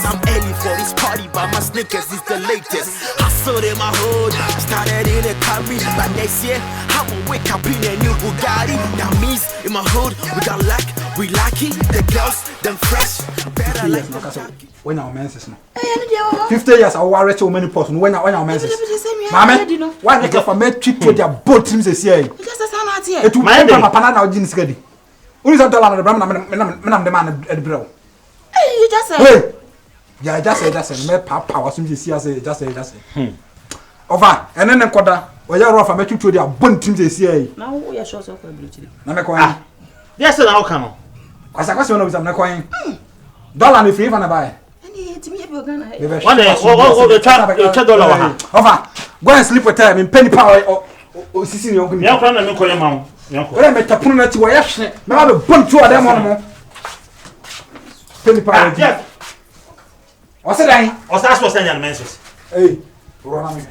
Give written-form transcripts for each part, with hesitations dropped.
I'm early for this party, but my sneakers is the latest. Hustle in my hood, started in a Camry. But next year, I will wake up in a new Bugatti. That means in my hood, we got luck, we lucky. The girls, them fresh, better like them. When our menses no 50 years I worry too many person when our menses mama why make for me treat to their boat teams this year it will my papa now jeans ready who is $1 na the bram na the man at bro hey you just say hey yeah just say me papa was him this year say just say over and then quarter we are rough me treat to their boat teams this year now we are short of ability na me kwa yes na how come kwasa no bisa na kwa dollar ni free for na buy one day, $1 over. Go and sleep with time in penny power or sissy. Young friend, and call your mom. Let me tap on that. Why, I have a bunch of them on penny power. Yes. What's it? Or that's what's in your menses. Hey, run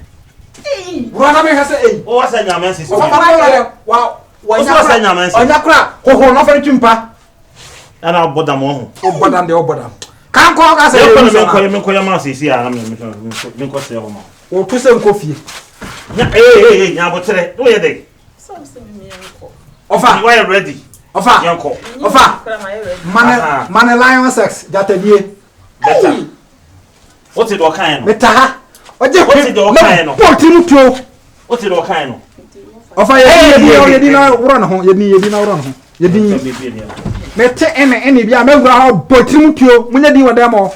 away, has a oh, what's in your menses? Wow, what's in your menses? On your crap, oh, nothing chimpa. And I'll put them on. Oh, but I'm the old can't call us a mouse is here. I'm going to say, oh, to some coffee. Hey, now what's it? Where are they? Offer, why ready? Offer, Uncle. Offer, man, lion sex that a year. Better. What's it all kind? Metaha. What's it all kind of? What's it all kind of? Offer, you didn't run home, you didn't run home. You didn't. Mete any bia me gura ho botimu tuo munya di wadamo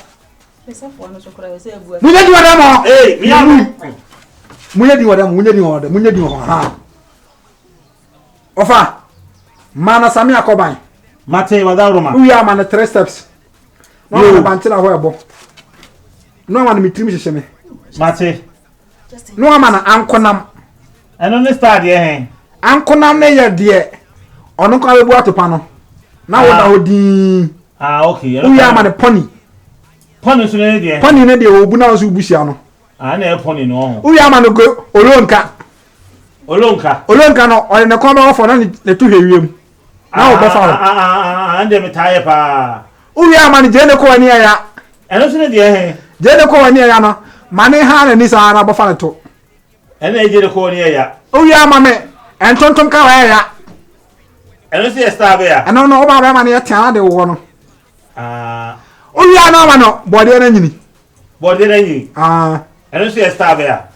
munya di wadamo eh munya di wadamo ha ofa mana sami akoban mate wadaroma we are man 3 steps no banti na ho ebo no man mi trim hye me mate no man ankonam eno ne start ye hen ankonam ne ye de onu kwa bebu atopa no na wo na odi okay we are man pony so ne de pony ne de obu na so busia no na pony no we are man go olonka no o ne ko be ofo na ne to hwewiem na wo be fa ande me taye pa we are man je ne ko ani ya eno so ne de he je ne ko ani ya no mane ha na ni sa na be fa to ene je ne ko ani ya we are man entonton ka wa ya eno si esta be ya eno no oba be man ya tia de wo no oya na ma no bode na nyini eno si esta be ya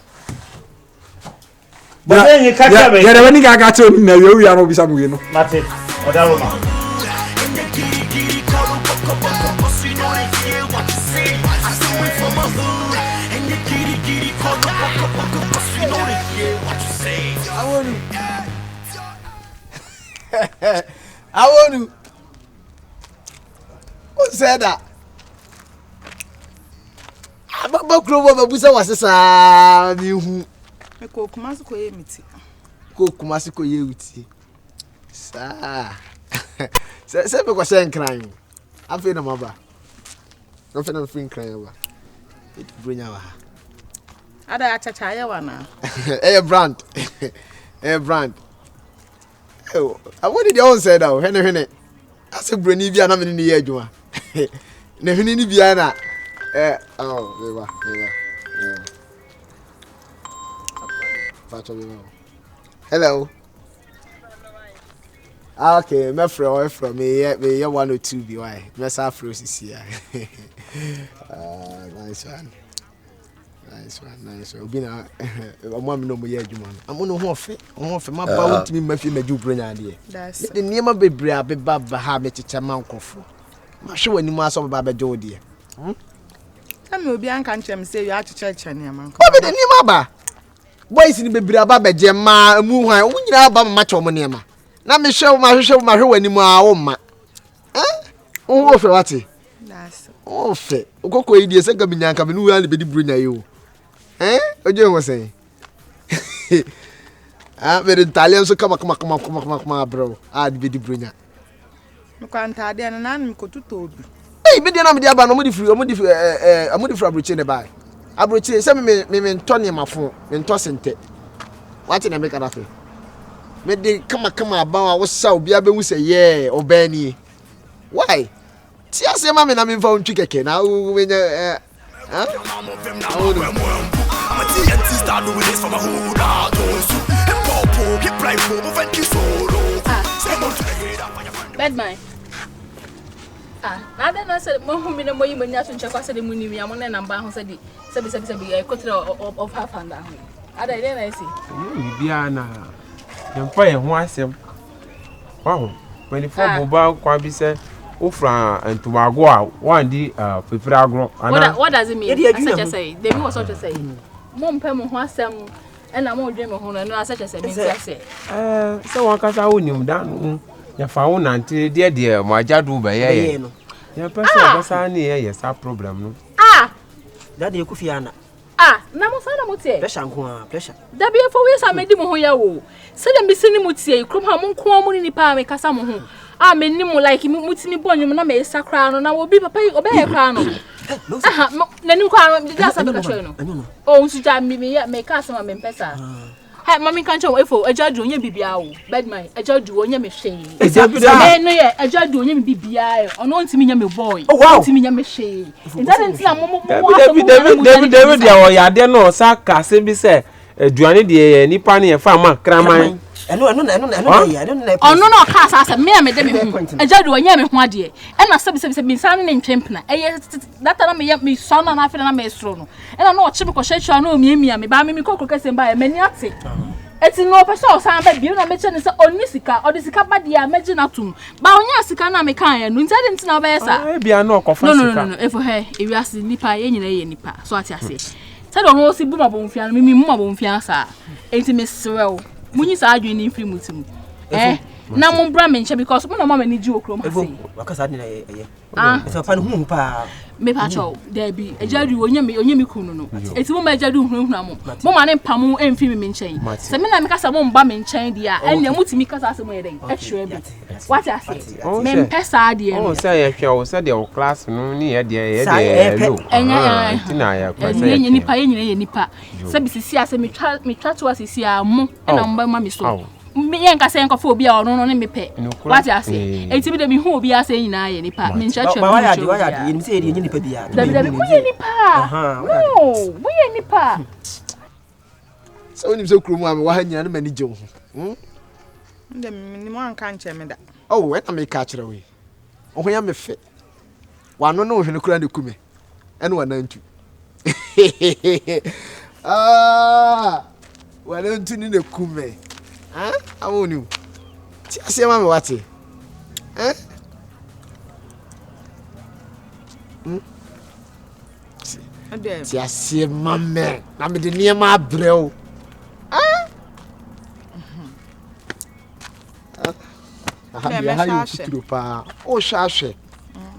bode nyi ka ka be ya de wani ga ga te oni na we ya no bisa mu ye no mate odaro ma I want to. Who said that? I'm about to go over to Busa. You go Kumasi ye miti. Go Kumasi ye miti. Sa. Say because I'm crying. I'm feeling my bad. I'm feeling crying. It bring our. Ada achacha wana. Hey brand. Hey brand. Oh, I wanted your own said now. Hene. I said Bruni bia na me ni ye adwuma. Na hene ni bia na oh, yeah. Hello. Okay, me from me 102 bi why. Me sa afro sisi ya. Nice one. Obi na omo am no mo ye adwuma no. Amo no ho ofe ma ba wontimi mafi maju bronya de. De niema bebre abeba ba ha me chicha mankofo. Ma hwe wani mu aso ba ba je wode. Am obi anka nchem say you achicha niema nko. Obi de niema ba. Boys ni bebre aba ba je ma mu hwan wo nyina aba ma cho mo niema. Na me hwe ma hwe wani mu a wo ma. Wo ofe wate. That's ofe. Okoko yi de se ga minyanka me nu ya le bedi bronya yi o. Oje wo say. Very Italian so come bro. De bedi bronya. Me kwanta ade na nan me kotuto obi. Hey, be de na me de aba no mo di free abroche ne ba. Abroche se me nto ne mafo, me nto sente. What na me kana fe. Me de kama aba wa wo sa obi abehu se ye obani. Why? Tia se ma me na me fa untwi keke na wo we nya I'm a TNT star doing this for my hood. Bedman. Now then I said, Mohammed, and you when you check the money, I'm on a number who said, a quarter of half and down. I didn't see. Biana. You're playing once. Wow, 24 mobile quabi said, Ofra and Tobago, one day, Pipagro. What does it mean? Such as say, they was such as say, Mom Pemo was some, and I won't dream of one, and such as I say. So one cast I wouldn't down. Ya found until dear, my jadu by ye. Your person, yes, a problem. No. Daddy Kufiana. Namusana Mutte. Pleasure. That be for years I made him who you said them be sending Mutte, come home, come in the palm, make a summer. I mean, no like him, Mutini Bon, you may a crown, and I will be papa obey a crown. The new crown, the gas of the channel. Oh, so jam me yet make us some pesa. Hey, Mammy can't wait for a judge on your BBI. Bedman, a judge on your machine. A judge on your BBI, or no to me, your boy. Oh, wow, to me, your machine. It doesn't seem David, I dare no Saka, Simbi said, Johnny, the Nippani, a farmer, Cramine. I don't know. Oh, no, cast as a mere madam. A judge on your one dear. And I said, been sounding in Champna. That I may me son and after I may throw. And I know what typical shade shall know me, me buy me cocoa and buy a maniac. It's no person, some baby, you know, mention is on Nisica or the Sicaba, the imagine up to. But on Yasicana, me kind, no intelligence now, maybe I know coffee. No, if for her, if you ask the Nipa, any Nipa, so I say. Tell on all see Buma Bonfian, me Mumma Bonfiansa. Ain't Miss Sorrel. Munis arguing in free mutum. Now, Mum Brahmin, because my mamma needs you, Chrome. Because I didn't. It's a fan whom pa. Me pacho, there be a jadu on Yemi Kuno. It's woman jadu whom Mamma and Pamu and Fimi chain. Samina because I won't bum in chain, dear, and the Mutimicas as a wedding. What I say? Men Pessa, dear. Oh, say if you said your class, no near dear, and Nipa. Sabisi, I say me try to assist ya, Mo, and I'm by Mammy so. Me yanka saying phobia or no me pay. What I say? It's me the who be saying I any part. Mean church. Why are you saying you nipa? No, we any pa. So when you so cruel, I'm one many Joe. The one can't tell me that. Oh, when I may catch it away. Oh, when I'm a fit. One no know who could come and one don't you. Why don't you need a kume? I won't you. See, Mamma, what's it? See, Mamma, I'm the near my bro. Oh, Shashi.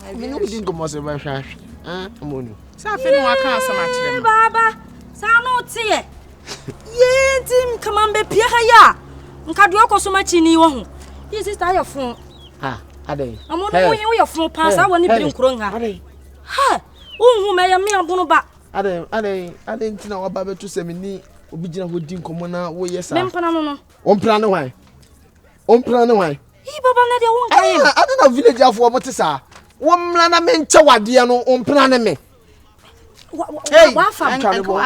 I mean, we didn't go most of my shash. I'm on you. Something I can't so much. Baba, sound out here. Ye, Tim, come on, be Pierre. Nkadua so much in you. This is your phone. Ade. I'm on your phone pass. I want to be cronga. Ha! Who may me a bonoba? I didn't know about to say me. Obijina who didn't come on. Oh, yes, I'm planning on plan away. On plan away. He Baba, I don't know village of what is a woman. I mean, Chawadiano on plan me. Hey, what from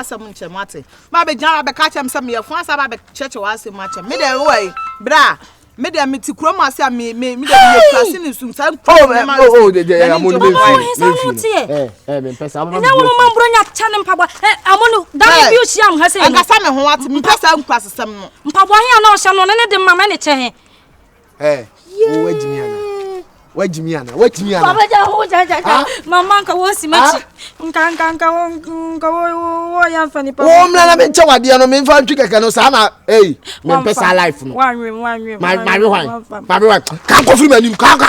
some chamate? Baby John, I catch him some year once about the church was a match. Middle way, bra. Maybe I meet to Chroma, me, passing soon. Oh, the day I'm going to Wait me, Mamma, was much. Hey, Pesa life. One room. My wife. Can't go through me. Can't.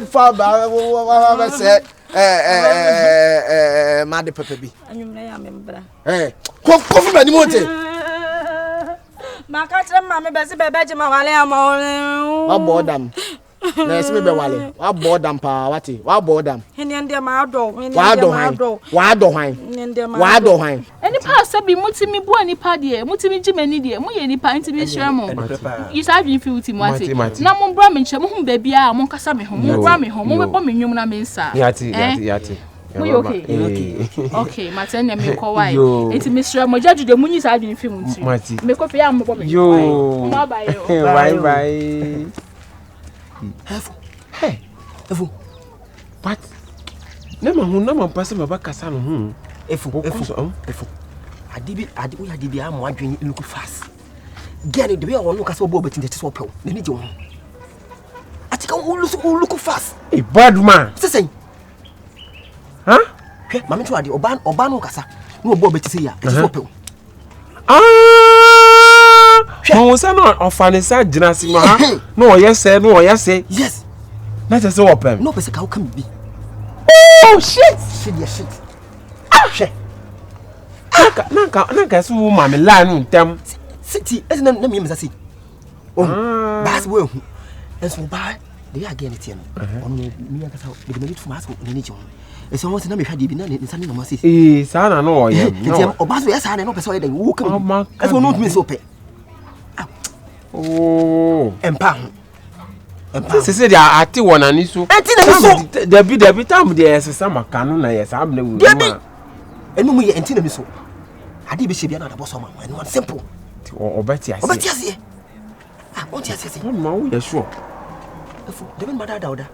Father, said, Maddy Pepe. Hey, go for many more. My catcher, Mamma, Bessie, Benjamin, What boredom? Let's me be wale. What boredom, pa? What boredom? Indian, my dog. Why do I? Any pass be mutimi bu ani pa de mutimi jimani de mo ye ni pa ntimi hira mo isa adwin fi uti mo ate na mo bra me nche mo hu ba bia mo kasa me ho mo bra me ho mo be bo me nwum na me nsa yati okay maten na me ko wai ntimi hira mo jaju de munyi isa adwin fi mu nti me ko fe ya mo bo me yo bye Efu but na ma pase baba kasa no hu Efu Adibi am wadwen look fast. Get it the way I want look as obo betin the so pew. Na ni je ho. Atika look fast. A bad man. Say. Huh? Hwe, mama to ade oba no kasa. Na obo betin say ya, the so pew. Who say no ofanisa gina si ma ha? No yes say. Yes. Na say open. No person can come be. Oh shit. Shit. Hwe. Nanka so wo ma me la no ntem. City, as na me say. Oh, bas we hu. Enso ba, dey again it no. Ono me aka sa de me litu maso na ni je ho. Eso ho se na me hwa de bi na nsa ni na ma say. Sa na no oye. No. Oba so yesa na no person dey wo kam. Eso no me so pe. Oh. Empa. Se se dia ati wona ni so. Ati na so. Dabi tam de esesa maka no na yesa amna wu. Enu mu ye enti na mi so. Ade be shebia na da boso ma. Enu simple. Obeti ase. Onti ase. Ma wo ye sure. Efu, de ben mada dauda.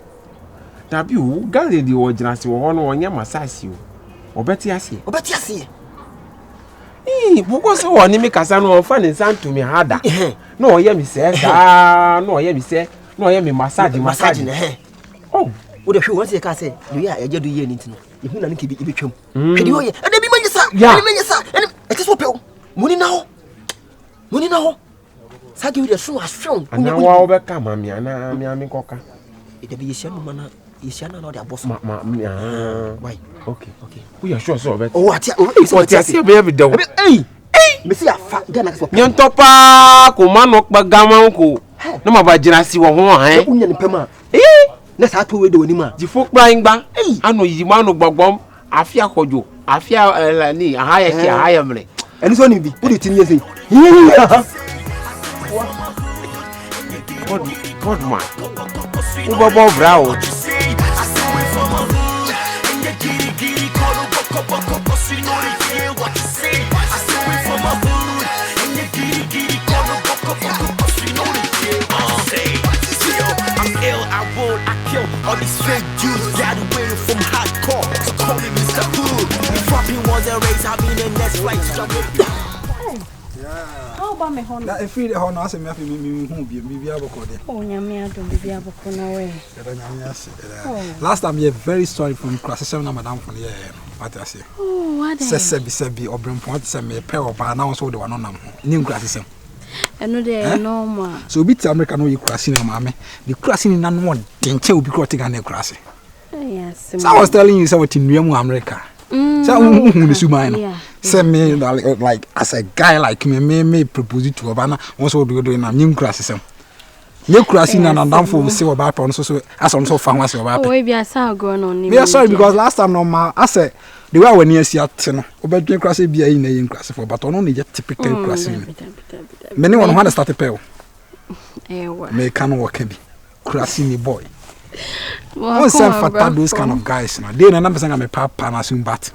Dabi wo gale di wo gina se wo ho no onye masasi o. Obeti ase. Buko se wo ni mi kasa no fa ni santo mi hada. No oye mi se no oye mi massage na he. Oh, wo de hwe won se ka se, no ya eje do ye ni ntino. Ihu na nke bi betwam. Hwe di oye, e de bi manyesa. Ene e so pe o. Muni na ho. Sagi wo de so ahwe. Ana wa wo be ka ma mi ana mi koka. E de bi yeshia no mana, yeshia na de aboso. Why? Okay. We are sure so obeti. Oh, ati ase be be de. Me see afa Ghana so. Nyonto pa ko mano kpa gama ko. Na ma ba gina si wo ho han. Unya ni pema. Na sa to we de woni ma. Jifo kpa ngba. Ano yi mano gbogbom. Afia kojo. Afia ni ahaya ki ahaya mre. Eni so ni bi. Wo de tini yesi. God man. Ubo bo bravo. All these fake Jews got away from hardcore. So call me Mr. Hood. If rapping was a race, I'll be the next flight struggle. How about me hon? Na free the hon ase me afi me hu bi aboko de. Oh nyame adom bi aboko na we. Last time you very sorry from class na madam for here. What I say? Oh, what? Sebi obrempo what say me pay oba na so de wano nam. Ni class Eno de normal. So bi ti America no you class na mama. The class ni na no de nche obi ko te Ghana class. Yes. So I was telling you say what in New America. So who the suman. Say me like as a guy like me propose to Obana also do na new class sem. New class na na for say oba pa so as on so fan was oba pa. Oh, we be asa go no ni. We are sorry because last time no ma I say the way when you see at no obedwen class be in na class for but no need typical class. Many one want to start a pay. Me can work be. Class ni boy. Well, send for those kind of guys now. They na person am papa na soon but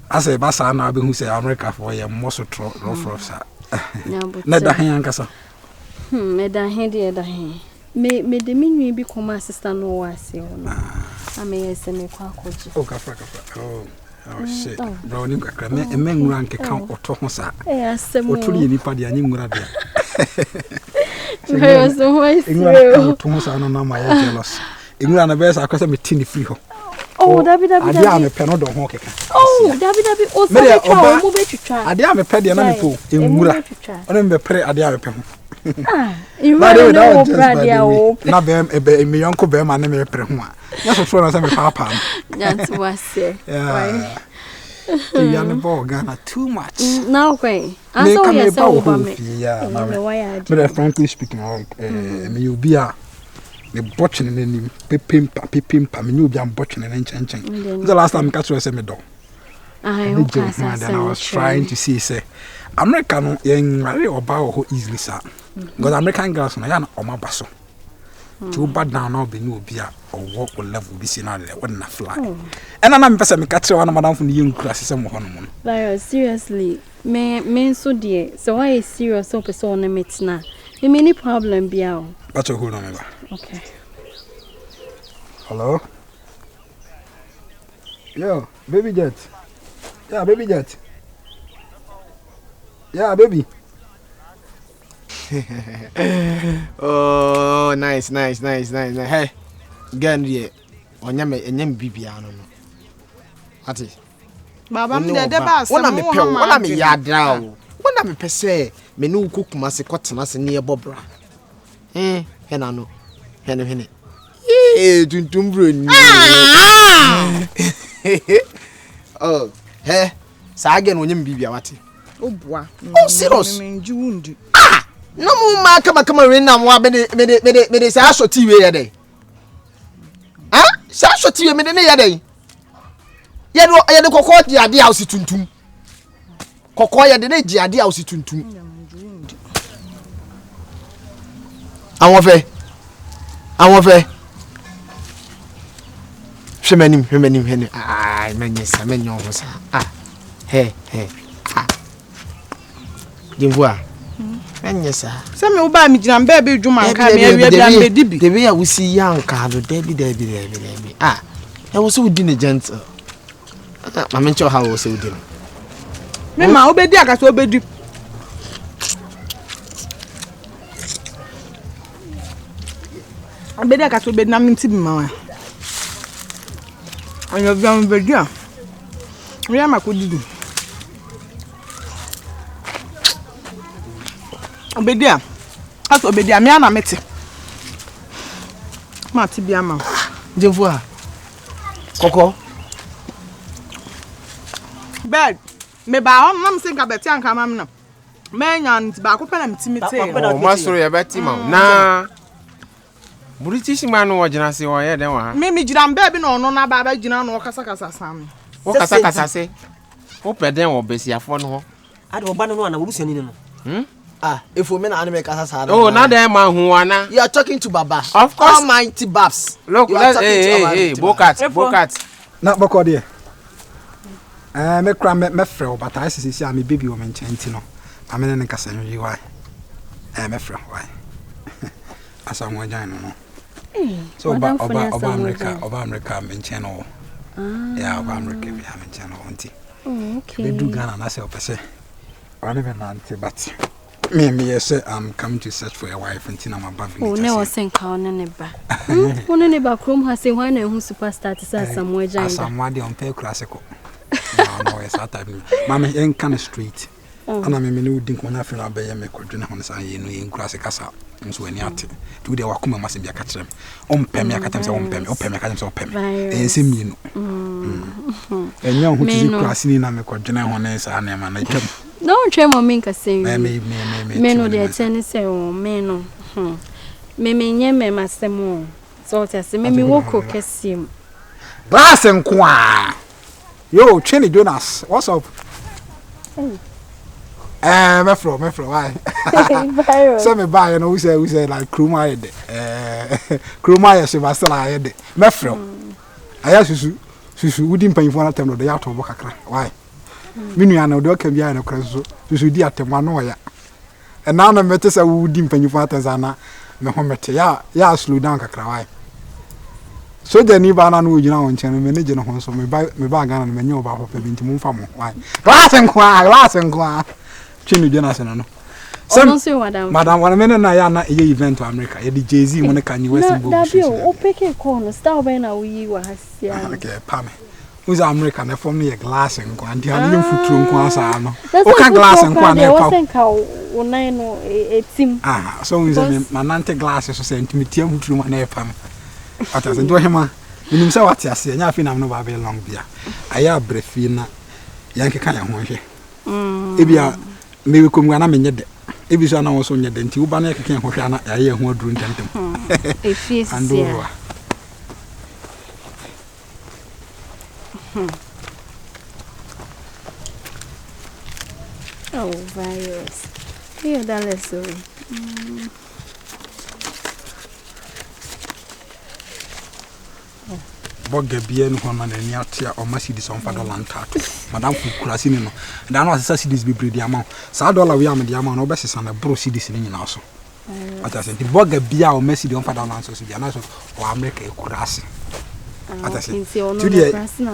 I say basa na be who say America for your muscle rough sir. Na da hen ankasa. Me da hen de da hen. Me de minwi bi koma sister no wase ho. Ameye me kwa koji. Oh kafa. Oh shit. Bro ni kakra me nwura nke kan oto ho sa. Asem. Oturi ni pa de anyi nwura de. Me so hoise. Nwura to ho sa no na ma ya jealous. Nwura na be sa akwasa me tini free ho. Oh, Dabi. Ade a me pe no do ho keka. Oh, Dabi. O sa me twa mo be twitwa. Ade a me pe de na me po nwura. Ono me pre ade a me pe ho. You really know Bradia o. Na be me yonko be ma na me pre ho a. Ya so na say me papa. That's what say. Yeah. You are the Ghana too much. Now, okay. I saw you so me. Yeah, but frankly speaking, me you be a botching in any pimpa, me you be a botching and chen. The last time catch you say me do. I was trying to see say American young marry or bow easily sir. Because American girls no yan or my basso. Too bad now no be no beer or walk or level be seen when na fly. And I'm person me catch one madam from the young classes some honeymoon. Like seriously, me so dear. So why is serious so person meets na? The many problem be out. But you hold on me. Okay. Hello? Yo, baby jet. Yeah, baby jet. Yeah, baby. Oh, nice. Hey, again, yeah. Onyame bibia no. Ati. Baba me de ba asem. Wona me yadra o. Wona me pese me no kokuma se kotena se ne bobra. Hena no. Hene. Tuntum bro ni. Oh, hey. Sa again onyame bibia wate. Obua. Oh, serious. No ma kama we na mo me say ashoti we ye dey. Say ashoti we me dey ye dey. Ye de kokko di ade house tuntum. Kokko ye de na di ade house tuntum. Awon fe. Hwemanim hene. Menyesa menyo ho sa. He. Dimboa. Menyesa. Se me uba mi gina mba be dwuma nka me awia bia mbe dibi. The way we see yanka do debi. E wo so udi ne gentle. Ma me ncho how wo so udi. Me ma obedi akasa obedi. Obedi akasa obedi na minti bi ma wa. Ayo bia mbedi a. Ria makodidi. Obedia. Aso obedia me ana mete. Ma ti bia ma. Jevua. Koko. Bed. Me ba on nam se nka beti anka mam na. Me nya nti ba ko pela mti mete. Oh, masoro ya beti ma. Na. British man wo gina se wo ye den wa. Me gina mba bi na ono na ba gina no kasa sam. Wo kasa se. Wo peden wo besiafo no ho. Ade wo ba no na wo busiani no. If we mean anime kasa. Oh, now that man who wana. You are talking to Baba. Of course. Almighty Babs. Look, hey, Bokat. Not Boko dear. Me cram me friend, but I see me baby woman chantino. I'm in a casino. Why? Me friend, why? As I'm going no. So about America, I'm in channel. Yeah, about America, we have in channel. Okay. They do Ghana, and I say, I never know, but. Me say I'm coming to search for a wife and Tina my baby. Oh, never send cow neba. One neba chrome has say why no superstar to say somewhere giant. Somewhere on pay classical. No, it's that type. Mamma ain't kind of street. And I mean, you think when I feel I be me quadrina on the side in classic asa. So when you at to the wakuma must be a catch them. On pemmy, I can say on pemmy, or pemmy, I can say pemmy. And see me. And young who is crossing in a quadrina on his name and I come. No tremor minka say me no de tennis say o me no me nye me masemo so tese me woko kesim glass and kwa yo Chenny Jonas what's up me from why so me buy no we say like kruma she was still ahead me from aya susu wudi mpanfo na tem no de ya to bo kakra why minu ya na do ka bia na kraso so di atemwa no ya e na na mete sa wudi mpanyifo atazana me ho mete ya slow down kakra why so de ni ba na no ogina won chen me ne je no ho so me ba Ghana no menye oba papa bi nti mumfa mo why glass nkwa Chinu Jonas no madam wana me na ya na e event to America e di Jay-Z mo ne Kanye West bo na da o peke ko no star be na wi wa hasia okay pame who's American na form ne glass nkwa and ya ne futuro nkwa sa no o ka glass nkwa na pa o senka o nine no etim so we say manante glass so say intimate futuro na pa me ata se do hema nim se wate ase nya afi na no ba be long bia aya brefi na yanke kan ya ho hwe ebia mewe komwa na menye de ebi so na wo so nye de nti wo ba na yakeke ho hwe na ya ho aduru ntentem efiesia Oh, virus. Here, that is so. Bogga bia no hono na ni atia o ma cedis on fa dollar ntato madam kukura sini no da no asesa cedis bi bredi amount sa dollar we am de amount no be sesa na bro cedis ni nyina so ata se di bogga bia o ma cedis on fa dollar so bia na so o america ekura ase ata se tudi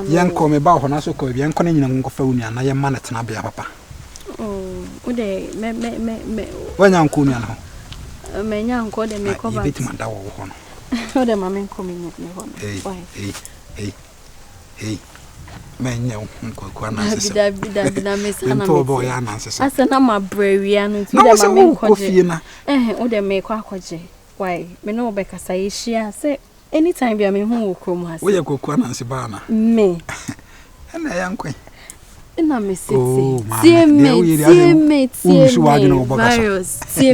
yen ko me ba ho na so ko bia enko na nyina nko fa uni ana ye ma na tena bia papa o de me wanya nko uni ana ho me nya nko de me ko ba beti manda wo ho no o de mama nko me nya ho no hey menye nkwa na sese da mesana me bo ya na sese asa na ma brewia no ti da mama nko je o de me kwa akwaje why me no be kasa yehia say anytime bia me hu okrom ha wo ye kokwa na nse ba na me na ya nkwa na me sete tie me virus tie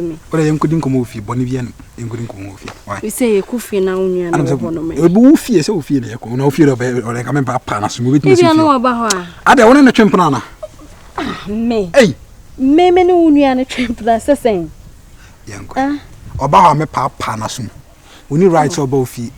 me ora ye nkodi nkomo ofi boni bia no nkodi nkomo ofi why we say ekufi na onua na wo no me ebu ofi se ofi na ye ko na ofi ora ka me ba pa na so mo beti bia no ba ho a ade wona na twempna na me me no onua na twempna sesen ye nkwa oba ho me pa na so oni right oba ofi